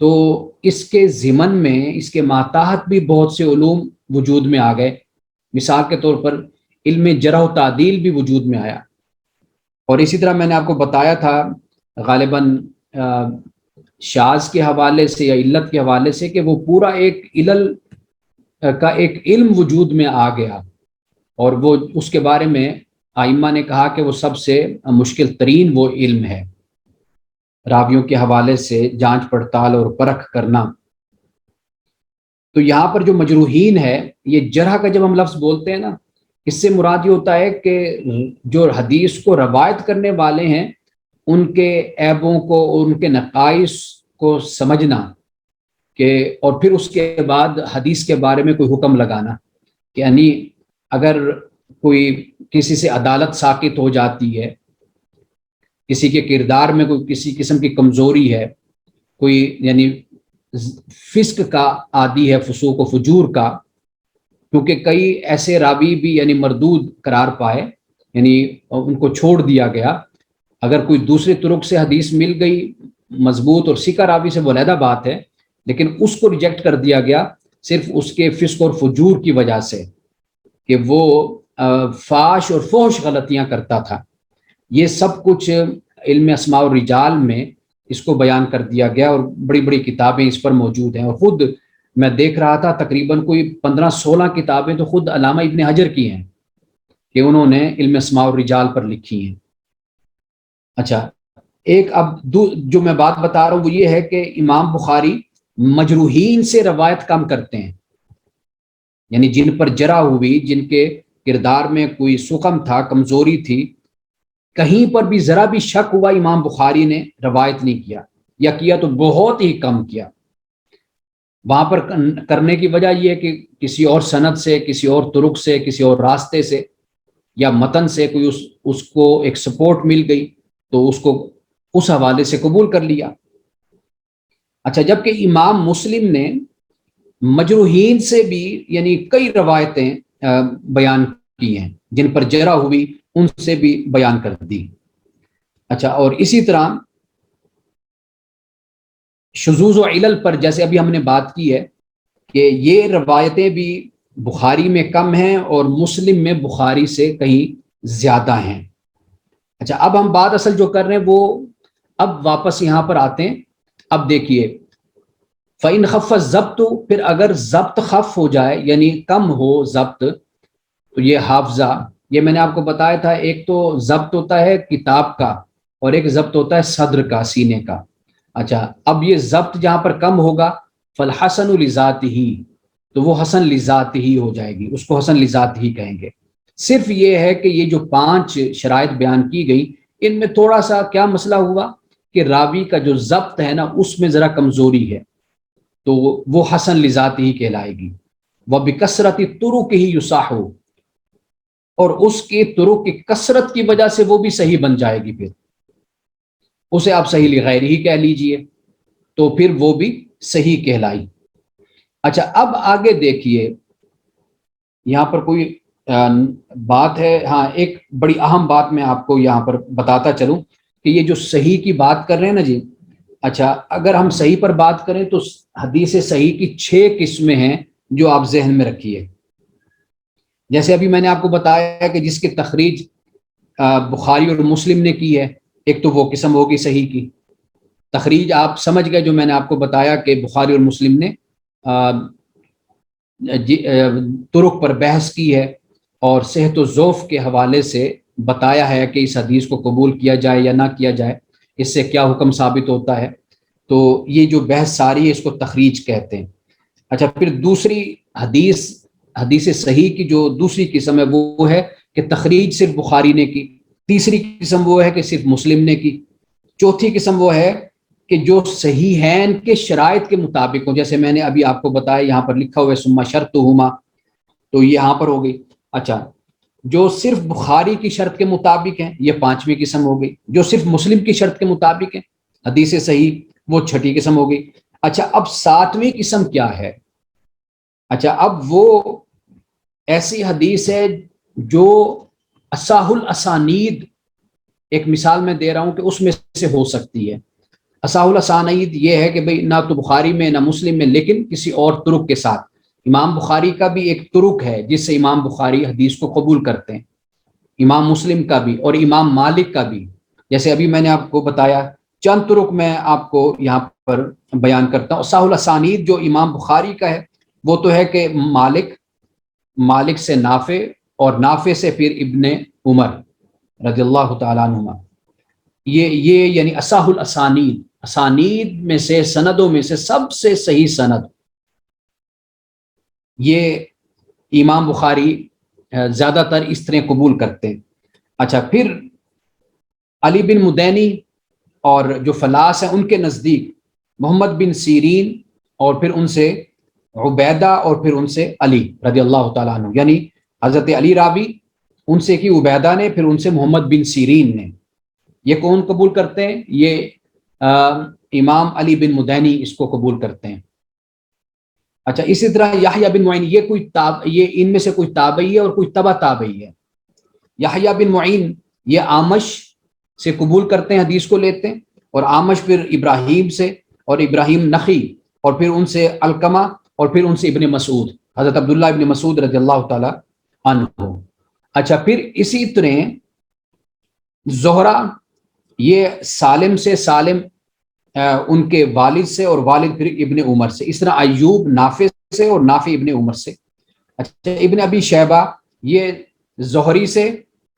تو اس کے ضمن میں اس کے ماتحت بھی بہت سے علوم وجود میں آ گئے. مثال کے طور پر علم جرح و تعدیل بھی وجود میں آیا، اور اسی طرح میں نے آپ کو بتایا تھا غالباً شاذ کے حوالے سے یا علت کے حوالے سے کہ وہ پورا ایک علل کا ایک علم وجود میں آ گیا، اور وہ اس کے بارے میں ائمہ نے کہا کہ وہ سب سے مشکل ترین وہ علم ہے، راویوں کے حوالے سے جانچ پڑتال اور پرکھ کرنا. تو یہاں پر جو مجروحین ہے، یہ جرح کا جب ہم لفظ بولتے ہیں نا، اس سے مراد یہ ہوتا ہے کہ جو حدیث کو روایت کرنے والے ہیں ان کے عیبوں کو، ان کے نقائص کو سمجھنا، کہ اور پھر اس کے بعد حدیث کے بارے میں کوئی حکم لگانا، کہ یعنی اگر کوئی کسی سے عدالت ساقط ہو جاتی ہے، کسی کے کردار میں کوئی کسی قسم کی کمزوری ہے، کوئی یعنی فسق کا عادی ہے، فسوق و فجور کا، کیونکہ کئی ایسے راوی بھی یعنی مردود قرار پائے، یعنی ان کو چھوڑ دیا گیا. اگر کوئی دوسرے طرق سے حدیث مل گئی مضبوط اور ثقہ راوی سے وہ علیحدہ بات ہے، لیکن اس کو ریجیکٹ کر دیا گیا صرف اس کے فسق اور فجور کی وجہ سے کہ وہ فاش اور فحش غلطیاں کرتا تھا. یہ سب کچھ علم اسماء الرجال میں اس کو بیان کر دیا گیا، اور بڑی بڑی کتابیں اس پر موجود ہیں. اور خود میں دیکھ رہا تھا تقریباً کوئی 15-16 کتابیں تو خود علامہ ابن حجر کی ہیں کہ انہوں نے علم اسماء الرجال پر لکھی ہیں. اچھا، ایک اب جو میں بات بتا رہا ہوں وہ یہ ہے کہ امام بخاری مجروحین سے روایت کم کرتے ہیں، یعنی جن پر جرح ہوئی، جن کے کردار میں کوئی سقم تھا، کمزوری تھی، کہیں پر بھی ذرا بھی شک ہوا امام بخاری نے روایت نہیں کیا، یا کیا تو بہت ہی کم کیا. وہاں پر کرنے کی وجہ یہ ہے کہ کسی اور سند سے، کسی اور طرق سے، کسی اور راستے سے یا متن سے کوئی اس کو ایک سپورٹ مل گئی تو اس کو اس حوالے سے قبول کر لیا. اچھا، جبکہ امام مسلم نے مجروحین سے بھی یعنی کئی روایتیں بیان کی ہیں، جن پر جرح ہوئی ان سے بھی بیان کر دی. اچھا، اور اسی طرح شذوذ و علل پر جیسے ابھی ہم نے بات کی ہے کہ یہ روایتیں بھی بخاری میں کم ہیں اور مسلم میں بخاری سے کہیں زیادہ ہیں. اچھا، اب ہم بات اصل جو کر رہے ہیں وہ اب واپس یہاں پر آتے ہیں. اب دیکھیے، فَإِنْ خَفَّ الضَّبْطُ، پھر اگر ضبط خف ہو جائے یعنی کم ہو ضبط، تو یہ حافظہ، یہ میں نے آپ کو بتایا تھا، ایک تو ضبط ہوتا ہے کتاب کا اور ایک ضبط ہوتا ہے صدر کا، سینے کا. اچھا، اب یہ ضبط جہاں پر کم ہوگا فالحسن لذاتہ، تو وہ حسن لذات ہی ہو جائے گی، اس کو حسن لذات ہی کہیں گے۔ صرف یہ ہے کہ یہ جو 5 شرائط بیان کی گئی، ان میں تھوڑا سا کیا مسئلہ ہوا کہ راوی کا جو ضبط ہے نا اس میں ذرا کمزوری ہے، تو وہ حسن لذات ہی کہلائے گی۔ وَبِكَثْرَةِ الطُّرُقِ يُصَحُّ، اور اس کی طرق کی کثرت کی وجہ سے وہ بھی صحیح بن جائے گی، پھر اسے آپ صحیح لغیر ہی کہہ لیجئے، تو پھر وہ بھی صحیح کہلائی۔ اچھا اب آگے دیکھیے، یہاں پر کوئی بات ہے، ہاں ایک بڑی اہم بات میں آپ کو یہاں پر بتاتا چلوں کہ یہ جو صحیح کی بات کر رہے ہیں نا جی، اچھا اگر ہم صحیح پر بات کریں تو حدیث صحیح کی 6 قسمیں ہیں جو آپ ذہن میں رکھیے۔ جیسے ابھی میں نے آپ کو بتایا کہ جس کی تخریج بخاری اور مسلم نے کی ہے، ایک تو وہ قسم ہوگی صحیح کی تخریج، آپ سمجھ گئے جو میں نے آپ کو بتایا کہ بخاری اور مسلم نے طرق پر بحث کی ہے اور صحت و ضعف کے حوالے سے بتایا ہے کہ اس حدیث کو قبول کیا جائے یا نہ کیا جائے، اس سے کیا حکم ثابت ہوتا ہے، تو یہ جو بحث ساری ہے اس کو تخریج کہتے ہیں۔ اچھا پھر دوسری حدیث صحیح کی جو دوسری قسم ہے وہ ہے کہ تخریج صرف بخاری نے کی، تیسری قسم وہ ہے کہ صرف مسلم نے کی، چوتھی قسم وہ ہے کہ جو صحیحین کے شرائط کے مطابق ہوں، جیسے میں نے ابھی آپ کو بتایا یہاں پر لکھا ہوا ہے ثم شرطہما، تو یہ یہاں پر ہو گئی۔ اچھا جو صرف بخاری کی شرط کے مطابق ہیں یہ 5ویں قسم ہو گئی، جو صرف مسلم کی شرط کے مطابق ہیں حدیث صحیح وہ 6ٹھی قسم ہو گئی۔ اچھا اب 7ویں قسم کیا ہے؟ اچھا اب وہ ایسی حدیث ہے جو اصح الاسانید، ایک مثال میں دے رہا ہوں کہ اس میں سے ہو سکتی ہے۔ اصح الاسانید یہ ہے کہ بھئی نہ تو بخاری میں نہ مسلم میں، لیکن کسی اور طرق کے ساتھ۔ امام بخاری کا بھی ایک طرق ہے جس سے امام بخاری حدیث کو قبول کرتے ہیں، امام مسلم کا بھی اور امام مالک کا بھی، جیسے ابھی میں نے آپ کو بتایا چند طرق میں آپ کو یہاں پر بیان کرتا ہوں۔ اصح الاسانید جو امام بخاری کا ہے وہ تو ہے کہ مالک سے نافع اور نافع سے پھر ابن عمر رضی اللہ تعالیٰ عنہما، یہ یعنی اصح الاسانید، اسانید میں سے سندوں میں سے سب سے صحیح سند یہ امام بخاری زیادہ تر اس طرح قبول کرتے ہیں۔ اچھا پھر علی بن مدینی اور جو فلاس ہیں ان کے نزدیک محمد بن سیرین اور پھر ان سے عبیدہ اور پھر ان سے علی رضی اللہ تعالیٰ عنہ، یعنی حضرت علی راوی ان سے کی عبیدہ نے، پھر ان سے محمد بن سیرین نے، یہ کون قبول کرتے ہیں؟ یہ امام علی بن مدینی اس کو قبول کرتے ہیں۔ اچھا اسی طرح یحییٰ بن معین، یہ ان میں سے کوئی تابعی ہے اور کوئی تبع تابعی ہے۔ یحییٰ بن معین یہ اعمش سے قبول کرتے ہیں، حدیث کو لیتے ہیں، اور اعمش پھر ابراہیم سے اور ابراہیم نخی اور پھر ان سے علقمہ اور پھر ان سے ابن مسعود، حضرت عبداللہ ابن مسعود رضی اللہ تعالی عنہ۔ اچھا پھر اسی طرح زہرہ یہ سالم سے، سالم ان کے والد سے اور والد پھر ابن عمر سے، اس طرح ایوب نافع سے اور نافع ابن عمر سے۔ اچھا ابن ابی شیبہ یہ زہری سے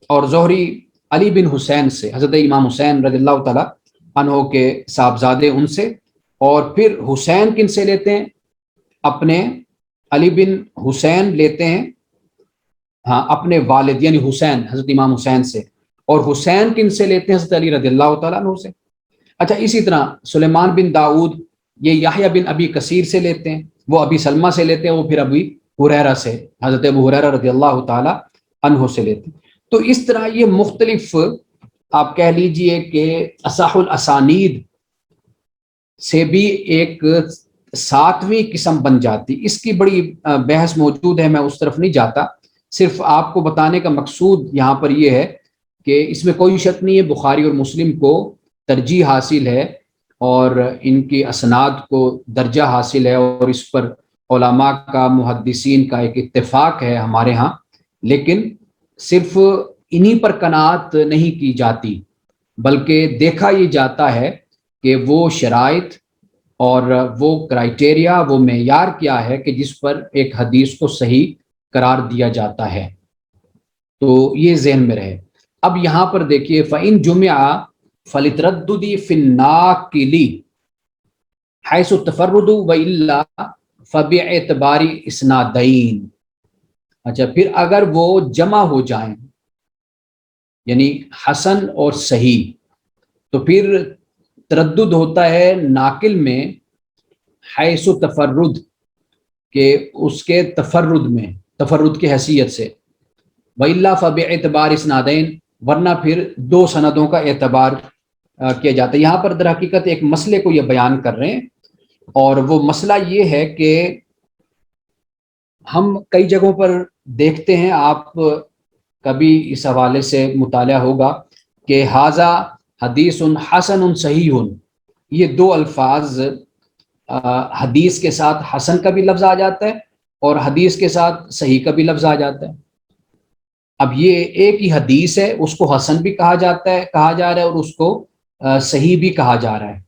اور زہری علی بن حسین سے، حضرت امام حسین رضی اللہ تعالی عنہ کے صاحبزادے ان سے، اور پھر حسین کن سے لیتے ہیں؟ اپنے علی بن حسین لیتے ہیں ہاں اپنے والد یعنی حسین، حضرت امام حسین سے، اور حسین کن سے لیتے ہیں؟ حضرت علی رضی اللہ تعالیٰ عنہ سے۔ اچھا اسی طرح سلیمان بن داؤد یہ یحییٰ بن ابی کثیر سے لیتے ہیں، وہ ابی سلمہ سے لیتے ہیں، وہ پھر ابی ہریرہ سے، حضرت ابو ہریرہ رضی اللہ تعالیٰ عنہ سے لیتے ہیں۔ تو اس طرح یہ مختلف آپ کہہ لیجئے کہ اصح الاسانید سے بھی ایک 7ویں قسم بن جاتی۔ اس کی بڑی بحث موجود ہے، میں اس طرف نہیں جاتا، صرف آپ کو بتانے کا مقصود یہاں پر یہ ہے کہ اس میں کوئی شک نہیں ہے بخاری اور مسلم کو ترجیح حاصل ہے اور ان کی اسناد کو درجہ حاصل ہے، اور اس پر علماء کا، محدثین کا ایک اتفاق ہے ہمارے ہاں، لیکن صرف انہی پر قناعت نہیں کی جاتی، بلکہ دیکھا یہ جاتا ہے کہ وہ شرائط اور وہ کرائٹیریا، وہ معیار کیا ہے کہ جس پر ایک حدیث کو صحیح قرار دیا جاتا ہے، تو یہ ذہن میں رہے۔ اب یہاں پر دیکھیے فَإِن جُمِعَ فَلِتَرَدُّدِ فِي النَّاقِلِ حَيْثُ التَّفَرُّدُ وَإِلَّا فبِاعْتِبَارِ اسنادین، اچھا پھر اگر وہ جمع ہو جائیں یعنی حسن اور صحیح، تو پھر تردد ہوتا ہے ناقل میں حیث تفرد، کہ اس کے تفرد میں، تفرد کی حیثیت سے، وَإِلَّا فَبِاعْتِبَارِ اسنادین، ورنہ پھر دو سندوں کا اعتبار کیا جاتا ہے۔ یہاں پر در حقیقت ایک مسئلے کو یہ بیان کر رہے ہیں، اور وہ مسئلہ یہ ہے کہ ہم کئی جگہوں پر دیکھتے ہیں، آپ کبھی اس حوالے سے مطالعہ ہوگا کہ ھذا حدیث حسن صحیح، یہ دو الفاظ حدیث کے ساتھ حسن کا بھی لفظ آ جاتا ہے اور حدیث کے ساتھ صحیح کا بھی لفظ آ جاتا ہے۔ اب یہ ایک ہی حدیث ہے، اس کو حسن بھی کہا جاتا ہے، کہا جا رہا ہے، اور اس کو صحیح بھی کہا جا رہا ہے۔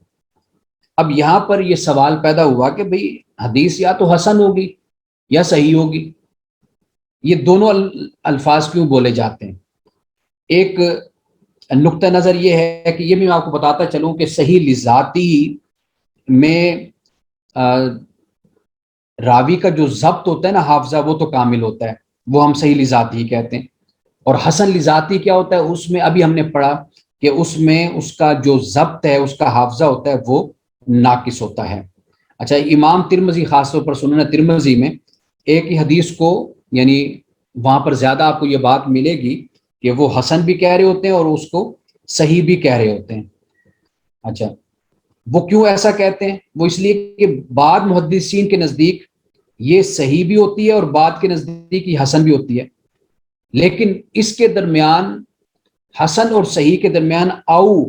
اب یہاں پر یہ سوال پیدا ہوا کہ بھئی حدیث یا تو حسن ہوگی یا صحیح ہوگی، یہ دونوں الفاظ کیوں بولے جاتے ہیں؟ ایک نقطہ نظر یہ ہے کہ یہ بھی میں آپ کو بتاتا چلوں کہ صحیح لذاتی میں راوی کا جو ضبط ہوتا ہے نا، حافظہ، وہ تو کامل ہوتا ہے، وہ ہم صحیح لذاتی ہی کہتے ہیں۔ اور حسن لذاتی کیا ہوتا ہے؟ اس میں ابھی ہم نے پڑھا کہ اس میں اس کا جو ضبط ہے، اس کا حافظہ ہوتا ہے، وہ ناقص ہوتا ہے۔ اچھا، امام ترمذی خاص طور پر سنن ترمذی میں ایک ہی حدیث کو، یعنی وہاں پر زیادہ آپ کو یہ بات ملے گی کہ وہ حسن بھی کہہ رہے ہوتے ہیں اور اس کو صحیح بھی کہہ رہے ہوتے ہیں۔ اچھا، وہ کیوں ایسا کہتے ہیں؟ وہ اس لیے کہ بعض محدثین کے نزدیک یہ صحیح بھی ہوتی ہے اور بعض کے نزدیک یہ حسن بھی ہوتی ہے، لیکن اس کے درمیان، حسن اور صحیح کے درمیان او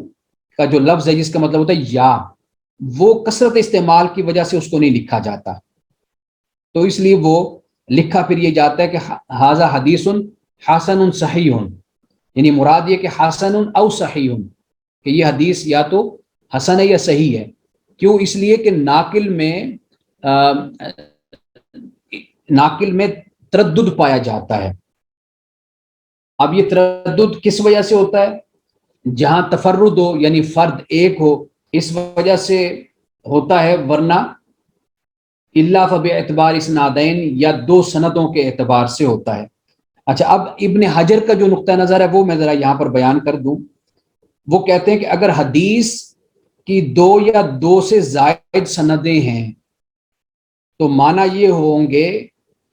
کا جو لفظ ہے، جس کا مطلب ہوتا ہے یا، وہ کثرت استعمال کی وجہ سے اس کو نہیں لکھا جاتا، تو اس لیے وہ لکھا پھر یہ جاتا ہے کہ ھذا حدیث حسن صحیح، یعنی مراد یہ کہ حسن او صحیح، کہ یہ حدیث یا تو حسن ہے یا صحیح ہے۔ کیوں؟ اس لیے کہ ناقل میں تردد پایا جاتا ہے۔ اب یہ تردد کس وجہ سے ہوتا ہے؟ جہاں تفرد ہو، یعنی فرد ایک ہو، اس وجہ سے ہوتا ہے، ورنہ الا فباعتبار اسنادین، یا دو سندوں کے اعتبار سے ہوتا ہے۔ اچھا، اب ابن حجر کا جو نقطہ نظر ہے وہ میں ذرا یہاں پر بیان کر دوں۔ وہ کہتے ہیں کہ اگر حدیث کی دو یا دو سے زائد سندیں ہیں تو معنی یہ ہوں گے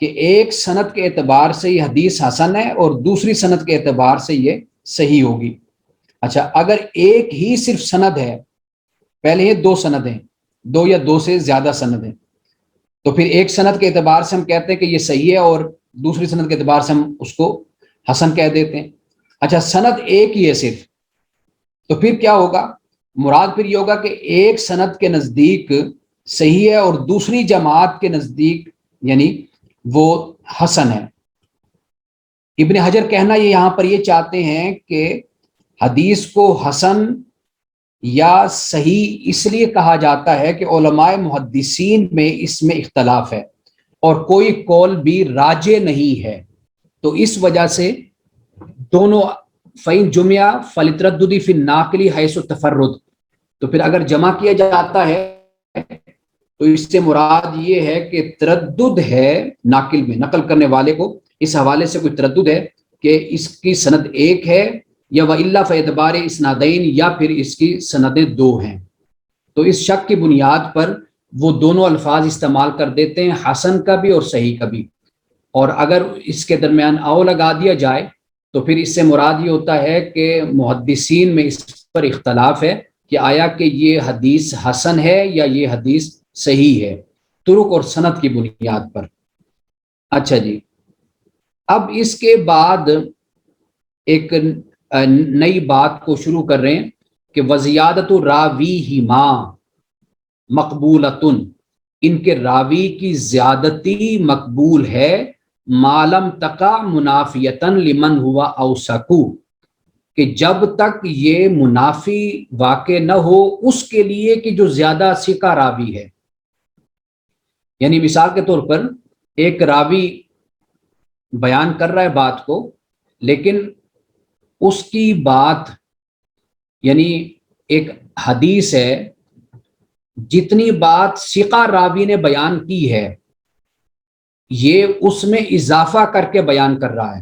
کہ ایک سند کے اعتبار سے یہ حدیث حسن ہے اور دوسری سند کے اعتبار سے یہ صحیح ہوگی۔ اچھا، اگر ایک ہی صرف سند ہے، پہلے یہ دو سند ہیں، دو یا دو سے زیادہ سند ہیں، تو پھر ایک سند کے اعتبار سے ہم کہتے ہیں کہ یہ صحیح ہے اور دوسری سند کے اعتبار سے ہم اس کو حسن کہہ دیتے ہیں۔ اچھا، سند ایک ہی ہے صرف، تو پھر کیا ہوگا؟ مراد پھر یہ ہوگا کہ ایک سند کے نزدیک صحیح ہے اور دوسری جماعت کے نزدیک یعنی وہ حسن ہے۔ ابن حجر کہنا یہ یہاں پر یہ چاہتے ہیں کہ حدیث کو حسن یا صحیح اس لیے کہا جاتا ہے کہ علماء محدثین میں اس میں اختلاف ہے اور کوئی قول بھی راجح نہیں ہے، تو اس وجہ سے دونوں فَإِن جُمِعَ فَلِتَرَدُّدِ فِي النَّاقِلِ حَيْثُ التَّفَرُّد، تو پھر اگر جمع کیا جاتا ہے تو اس سے مراد یہ ہے کہ تردد ہے ناقل میں، نقل کرنے والے کو اس حوالے سے کوئی تردد ہے کہ اس کی سند ایک ہے یا وَإِلَّا فَاعْتِبَارِ اسنادین، یا پھر اس کی سندیں دو ہیں، تو اس شک کی بنیاد پر وہ دونوں الفاظ استعمال کر دیتے ہیں، حسن کا بھی اور صحیح کا بھی۔ اور اگر اس کے درمیان او لگا دیا جائے تو پھر اس سے مراد یہ ہوتا ہے کہ محدثین میں اس پر اختلاف ہے کہ آیا کہ یہ حدیث حسن ہے یا یہ حدیث صحیح ہے، طرق اور سند کی بنیاد پر۔ اچھا جی، اب اس کے بعد ایک نئی بات کو شروع کر رہے ہیں کہ وزیادت راویہما مقبولتن، ان کے راوی کی زیادتی مقبول ہے، معلم تقع منافیتن لمن ہوا اوثق، کہ جب تک یہ منافی واقع نہ ہو اس کے لیے کہ جو زیادہ ثقہ راوی ہے۔ یعنی مثال کے طور پر ایک راوی بیان کر رہا ہے بات کو، لیکن اس کی بات، یعنی ایک حدیث ہے، جتنی بات ثقہ راوی نے بیان کی ہے یہ اس میں اضافہ کر کے بیان کر رہا ہے،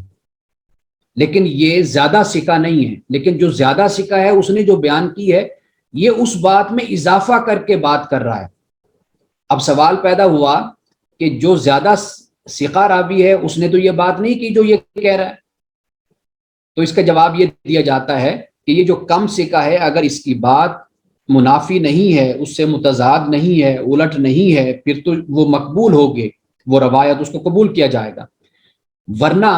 لیکن یہ زیادہ سکہ نہیں ہے، لیکن جو زیادہ سکہ ہے اس نے جو بیان کی ہے یہ اس بات میں اضافہ کر کے بات کر رہا ہے۔ اب سوال پیدا ہوا کہ جو زیادہ سکہ راوی ہے اس نے تو یہ بات نہیں کی جو یہ کہہ رہا ہے، تو اس کا جواب یہ دیا جاتا ہے کہ یہ جو کم سکہ ہے اگر اس کی بات منافی نہیں ہے، اس سے متضاد نہیں ہے، الٹ نہیں ہے، پھر تو وہ مقبول ہوگی، وہ روایت اس کو قبول کیا جائے گا، ورنہ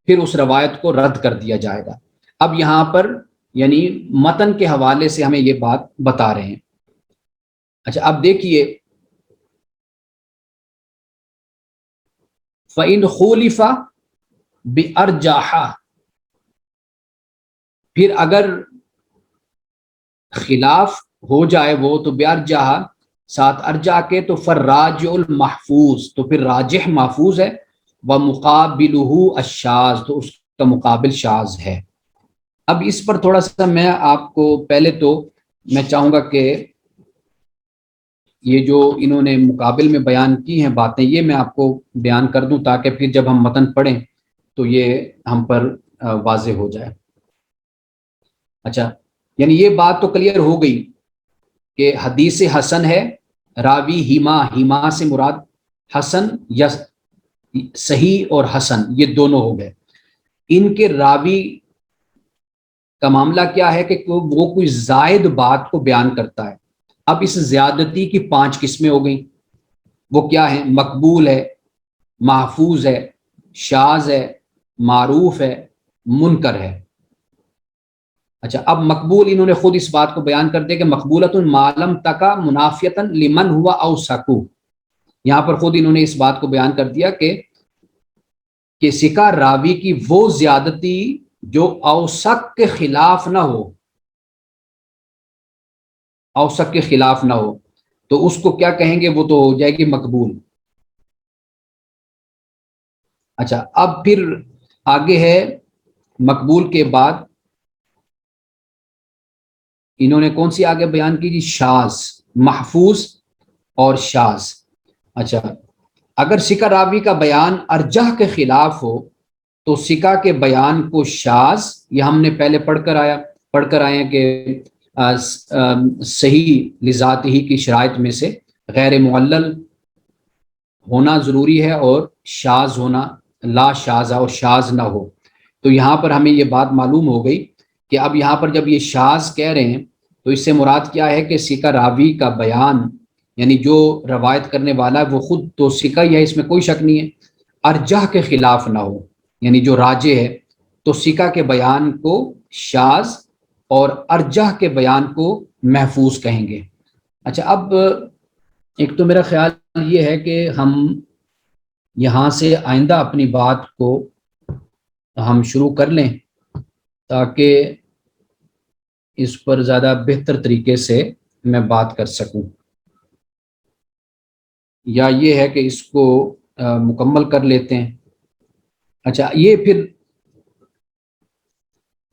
پھر اس روایت کو رد کر دیا جائے گا۔ اب یہاں پر یعنی متن کے حوالے سے ہمیں یہ بات بتا رہے ہیں۔ اچھا اب دیکھیے، فَإِنْ خُولِفَ بِأَرْجَحَ، پھر اگر خلاف ہو جائے وہ تو بِأَرْجَحَ ساتھ ارجح کے، تو فَالرَّاجِعُ الْمَحْفُوظ، تو پھر راجح محفوظ ہے، وَمُقَابِلُهُ الشاذ، تو اس کا مقابل شاذ ہے۔ اب اس پر تھوڑا سا میں آپ کو پہلے تو میں چاہوں گا کہ یہ جو انہوں نے مقابل میں بیان کی ہیں باتیں یہ میں آپ کو بیان کر دوں تاکہ پھر جب ہم متن پڑھیں تو یہ ہم پر واضح ہو جائے۔ اچھا، یعنی یہ بات تو کلیئر ہو گئی کہ حدیث حسن ہے، راوی ہیما سے مراد حسن یا صحیح اور حسن یہ دونوں ہو گئے۔ ان کے راوی کا معاملہ کیا ہے کہ وہ کوئی زائد بات کو بیان کرتا ہے۔ اب اس زیادتی کی 5 قسمیں ہو گئیں، وہ کیا ہیں؟ مقبول ہے، محفوظ ہے، شاذ ہے، معروف ہے، منکر ہے۔ اچھا اب مقبول انہوں نے خود اس بات کو بیان کر دیا کہ مقبولۃ معلم تکا منافیتاً لمن ہوا او سکو، یہاں پر خود انہوں نے اس بات کو بیان کر دیا کہ سکہ راوی کی وہ زیادتی جو اوثق کے خلاف نہ ہو، اوثق کے خلاف نہ ہو، تو اس کو کیا کہیں گے؟ وہ تو ہو جائے گی مقبول۔ اچھا اب پھر آگے ہے مقبول کے بعد انہوں نے کون سی آگے بیان کی جی؟ شاذ، محفوظ اور شاذ۔ اچھا اگر سکہ راوی کا بیان ارجح کے خلاف ہو تو سکہ کے بیان کو شاذ، یہ ہم نے پہلے پڑھ کر آئے ہیں کہ صحیح لذات ہی کی شرائط میں سے غیر معلل ہونا ضروری ہے اور شاذ ہونا لا شاذ اور شاذ نہ ہو۔ تو یہاں پر ہمیں یہ بات معلوم ہو گئی کہ اب یہاں پر جب یہ شاذ کہہ رہے ہیں تو اس سے مراد کیا ہے کہ سکہ راوی کا بیان یعنی جو روایت کرنے والا ہے وہ خود تو سکہ ہی ہے، اس میں کوئی شک نہیں ہے، ارجح کے خلاف نہ ہو، یعنی جو راجح ہے، تو سکہ کے بیان کو شاذ اور ارجح کے بیان کو محفوظ کہیں گے۔ اچھا اب ایک تو میرا خیال یہ ہے کہ ہم یہاں سے آئندہ اپنی بات کو ہم شروع کر لیں تاکہ اس پر زیادہ بہتر طریقے سے میں بات کر سکوں، یا یہ ہے کہ اس کو مکمل کر لیتے ہیں۔ اچھا یہ پھر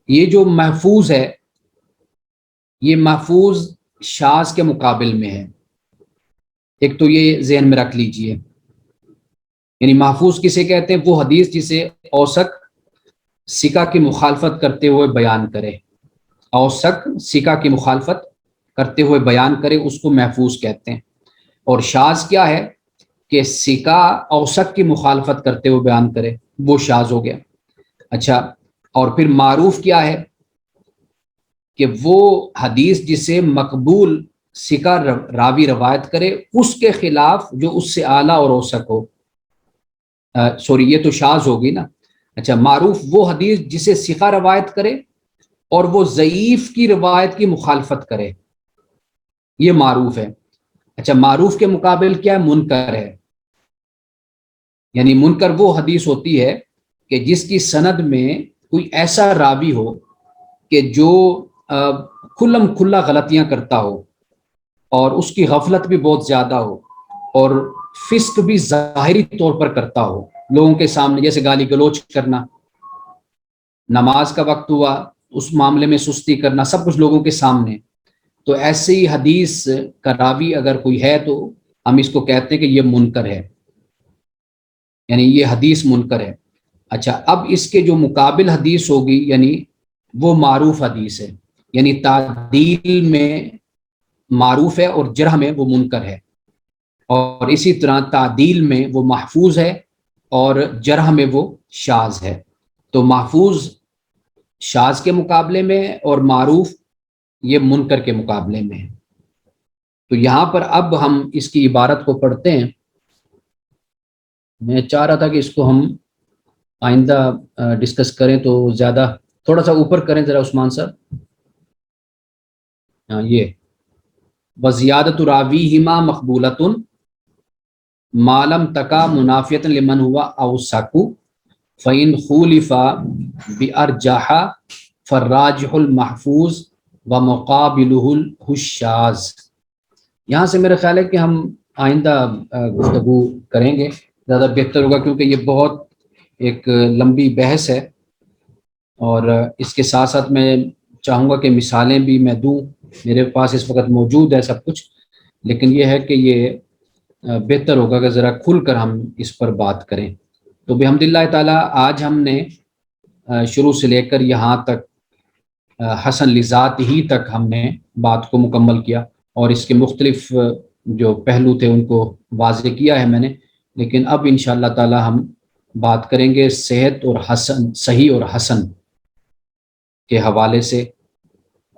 یہ جو محفوظ ہے یہ محفوظ شاذ کے مقابل میں ہے، ایک تو یہ ذہن میں رکھ لیجئے، یعنی محفوظ کسے کہتے ہیں؟ وہ حدیث جسے اوثق سکہ کی مخالفت کرتے ہوئے بیان کرے، اوثق سکہ کی مخالفت کرتے ہوئے بیان کرے، اس کو محفوظ کہتے ہیں۔ اور شاذ کیا ہے کہ سکہ اوثق کی مخالفت کرتے ہوئے بیان کرے، وہ شاذ ہو گیا۔ اچھا اور پھر معروف کیا ہے کہ وہ حدیث جسے مقبول سکہ راوی روایت کرے اس کے خلاف جو اس سے اعلیٰ اور اوثق ہو، سوری یہ تو شاذ ہوگی نا۔ اچھا معروف وہ حدیث جسے سکہ روایت کرے اور وہ ضعیف کی روایت کی مخالفت کرے، یہ معروف ہے۔ اچھا معروف کے مقابل کیا ہے؟ منکر ہے، یعنی منکر وہ حدیث ہوتی ہے کہ جس کی سند میں کوئی ایسا راوی ہو کہ جو کھلم کھلا غلطیاں کرتا ہو اور اس کی غفلت بھی بہت زیادہ ہو اور فسق بھی ظاہری طور پر کرتا ہو لوگوں کے سامنے، جیسے گالی گلوچ کرنا، نماز کا وقت ہوا اس معاملے میں سستی کرنا، سب کچھ لوگوں کے سامنے۔ تو ایسی حدیث کا راوی اگر کوئی ہے تو ہم اس کو کہتے ہیں کہ یہ منکر ہے، یعنی یہ حدیث منکر ہے۔ اچھا، اب اس کے جو مقابل حدیث ہوگی یعنی وہ معروف حدیث ہے، یعنی تعدیل میں معروف ہے اور جرح میں وہ منکر ہے، اور اسی طرح تعدیل میں وہ محفوظ ہے اور جرح میں وہ شاذ ہے۔ تو محفوظ شاذ کے مقابلے میں اور معروف یہ منکر کے مقابلے میں ہے۔ تو یہاں پر اب ہم اس کی عبارت کو پڑھتے ہیں۔ میں چاہ رہا تھا کہ اس کو ہم آئندہ ڈسکس کریں تو زیادہ، تھوڑا سا اوپر کریں ذرا عثمان صاحب۔ یہ وزیادت راویہما مقبولۃ ما لم تکا منافیۃ لمن ہوا اوثق فإن خولف بأرجح فالراجح المحفوظ ومقابلہ الشاذ۔ یہاں سے میرا خیال ہے کہ ہم آئندہ گفتگو کریں گے، زیادہ بہتر ہوگا، کیونکہ یہ بہت ایک لمبی بحث ہے، اور اس کے ساتھ ساتھ میں چاہوں گا کہ مثالیں بھی میں دوں۔ میرے پاس اس وقت موجود ہے سب کچھ، لیکن یہ ہے کہ یہ بہتر ہوگا کہ ذرا کھل کر ہم اس پر بات کریں۔ تو بحمد اللہ تعالیٰ آج ہم نے شروع سے لے کر یہاں تک حسن لذات ہی تک ہم نے بات کو مکمل کیا، اور اس کے مختلف جو پہلو تھے ان کو واضح کیا ہے میں نے، لیکن اب انشاءاللہ تعالی ہم بات کریں گے صحت اور حسن، صحیح اور حسن کے حوالے سے،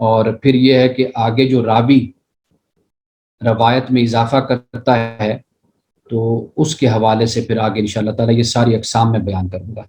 اور پھر یہ ہے کہ آگے جو راوی روایت میں اضافہ کرتا ہے تو اس کے حوالے سے پھر آگے انشاءاللہ تعالی یہ ساری اقسام میں بیان کروں گا۔